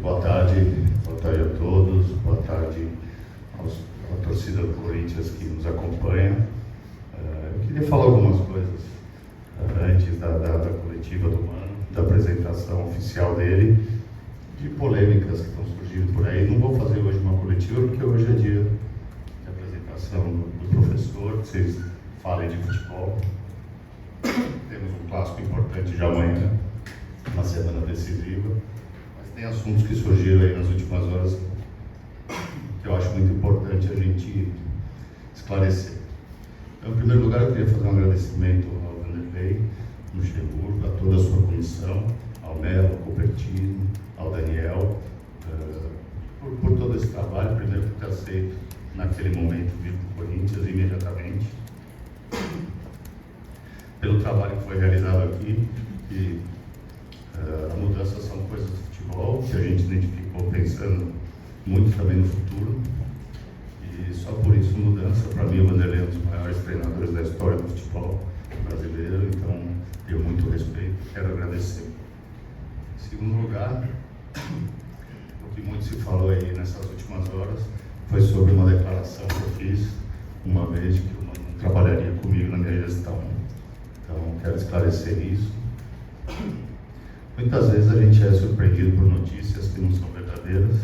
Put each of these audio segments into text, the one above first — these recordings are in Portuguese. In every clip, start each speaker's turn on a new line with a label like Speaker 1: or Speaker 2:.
Speaker 1: boa tarde a todos, boa tarde à torcida do Corinthians que nos acompanha. Eu queria falar algumas coisas antes da coletiva do Mano, da apresentação oficial dele, de polêmicas que estão surgindo por aí. Não vou fazer hoje uma coletiva, porque hoje é dia de apresentação do professor, que vocês falem de futebol. Temos um clássico importante de amanhã, uma semana decisiva. Tem assuntos que surgiram aí nas últimas horas que eu acho muito importante a gente esclarecer. Então, em primeiro lugar, eu queria fazer um agradecimento ao Vanderlei, no Luxemburgo, a toda a sua comissão, ao Melo, ao Cupertino, ao Daniel, por todo esse trabalho. Primeiro, por ter aceito, naquele momento, vir para o Corinthians imediatamente, pelo trabalho que foi realizado aqui. E as mudanças são coisas do futebol, que a gente identificou pensando muito também no futuro, e só por isso mudança. Para mim, o Vanderlei é um dos maiores treinadores da história do futebol brasileiro, então tenho muito respeito, quero agradecer. Em segundo lugar, o que muito se falou aí nessas últimas horas foi sobre uma declaração que eu fiz uma vez de que o Mano não trabalharia comigo na minha gestão. Então, quero esclarecer isso. Muitas vezes a gente é surpreendido por notícias que não são verdadeiras,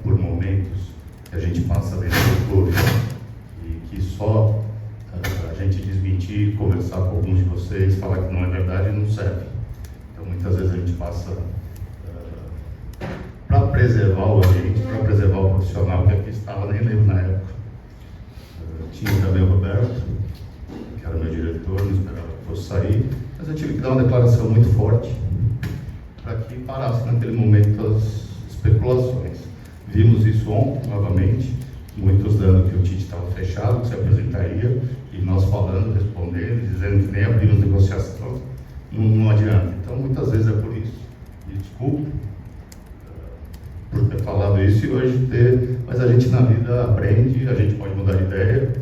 Speaker 1: por momentos que a gente passa dentro do clube e que só a gente desmentir, conversar com alguns de vocês, falar que não é verdade, não serve. Então, muitas vezes a gente passa para preservar o ambiente, para preservar o profissional que aqui estava, nem lembro na época. Tinha também o Roberto, que era meu diretor, não esperava que fosse sair. Mas eu tive que dar uma declaração muito forte para que parasse naquele momento as especulações. Vimos isso ontem, novamente, muitos dando que o Tite estava fechado, que se apresentaria, e nós falando, respondendo, dizendo que nem abrimos negociação, não adianta. Então, muitas vezes é por isso. E desculpe por ter falado isso e hoje ter... Mas a gente na vida aprende, a gente pode mudar de ideia,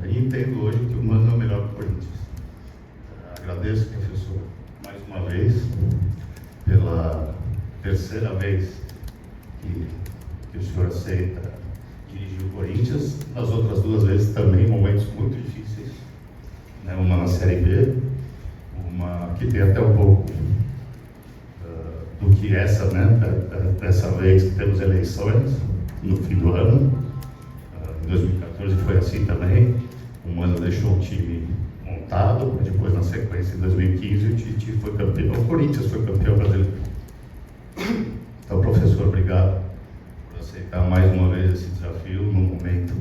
Speaker 1: e entendo hoje que o Mano é o melhor que o Corinthians. Agradeço, professor, mais uma vez, pela terceira vez que o senhor aceita dirigir o Corinthians. Nas outras duas vezes também, momentos muito difíceis, né? Uma na Série B, uma que tem até um pouco do que essa, né? Dessa vez que temos eleições no fim do ano. Em 2014 foi assim também. O Mano deixou o time montado, depois na sequência em 2015 o Tite foi campeão, o Corinthians foi campeão brasileiro. Então, professor, obrigado por aceitar mais uma vez esse desafio num momento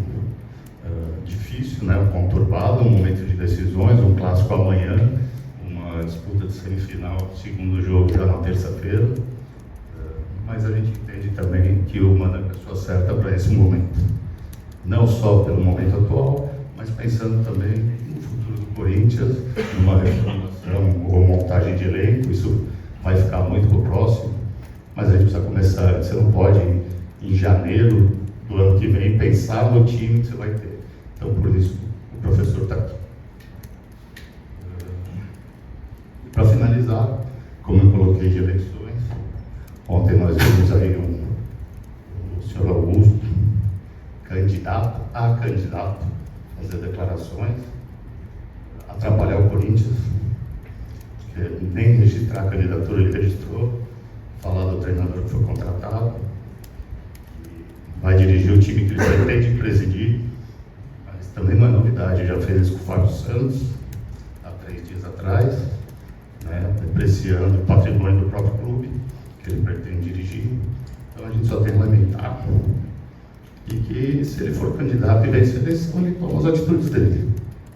Speaker 1: difícil, né, conturbado, um momento de decisões, um clássico amanhã, uma disputa de semifinal, segundo jogo já na terça-feira, mas a gente entende também que o Mano é a pessoa certa para esse momento, não só pelo momento atual, mas pensando também no futuro do Corinthians, numa reformulação ou montagem de elenco. Isso vai ficar muito para o próximo, mas a gente precisa começar. Você não pode, em janeiro do ano que vem, pensar no time que você vai ter. Então, por isso, o professor está aqui. Para finalizar, como eu coloquei de eleições, ontem nós vimos aí o senhor Augusto, candidato fazer declarações, atrapalhar o Corinthians, porque nem registrar a candidatura ele registrou, falar do treinador que foi contratado, vai dirigir o time que ele pretende presidir, mas também não é novidade, já fez isso com o Fábio Santos, há 3 dias atrás, né, depreciando o patrimônio do próprio clube, que ele pretende dirigir. Então a gente só tem que lamentar. E que, se ele for candidato e vencer a eleição, ele toma as atitudes dele.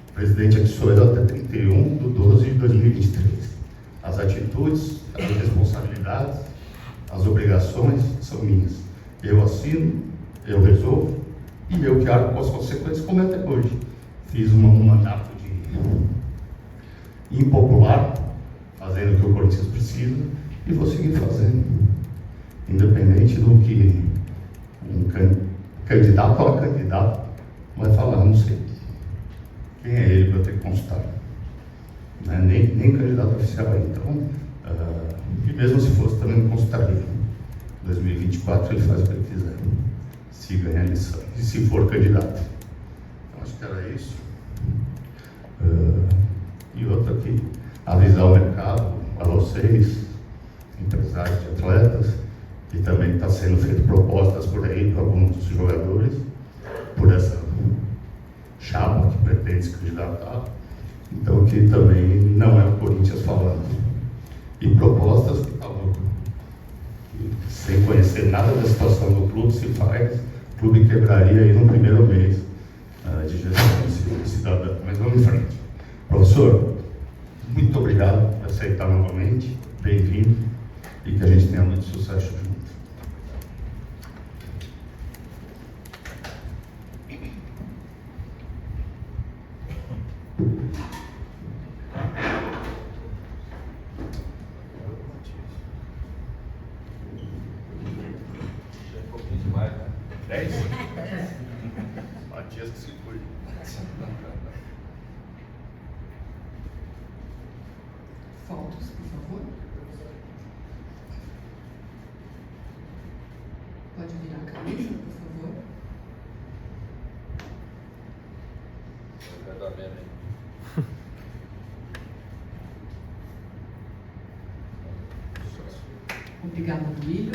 Speaker 1: O presidente aqui sou eu até 31/12/2023. As atitudes, as responsabilidades, as obrigações são minhas. Eu assino, eu resolvo e eu que arco com as consequências, como é até hoje. Fiz um mandato de impopular, fazendo o que o Corinthians precisa, e vou seguir fazendo. Independente do que um candidato ou candidato vai falar, não sei. Quem é ele para eu ter que consultar? Nem candidato oficial. Então, e mesmo se fosse, também não consultaria. 2024 ele faz o que ele quiser, se ganhar a eleição e se for candidato. Então acho que era isso. E outra aqui, avisar o mercado, a vocês, empresários de atletas, que também está sendo feito propostas por aí para alguns dos jogadores, por essa chapa que pretende se candidatar. Então que também não é o Corinthians falando. E propostas que estavam sem conhecer nada da situação do clube se faz, o clube quebraria aí no primeiro mês de gestão cidadã. Mas vamos em frente. Professor, muito obrigado por aceitar novamente, bem-vindo, e que a gente tenha muito sucesso junto.
Speaker 2: Um pouquinho demais, né?
Speaker 1: 10? Matias que se cuide.
Speaker 3: Fotos, por favor. Pode virar a camisa, por favor.
Speaker 2: Vai dar mesmo, hein?
Speaker 3: Obrigada, Duílio.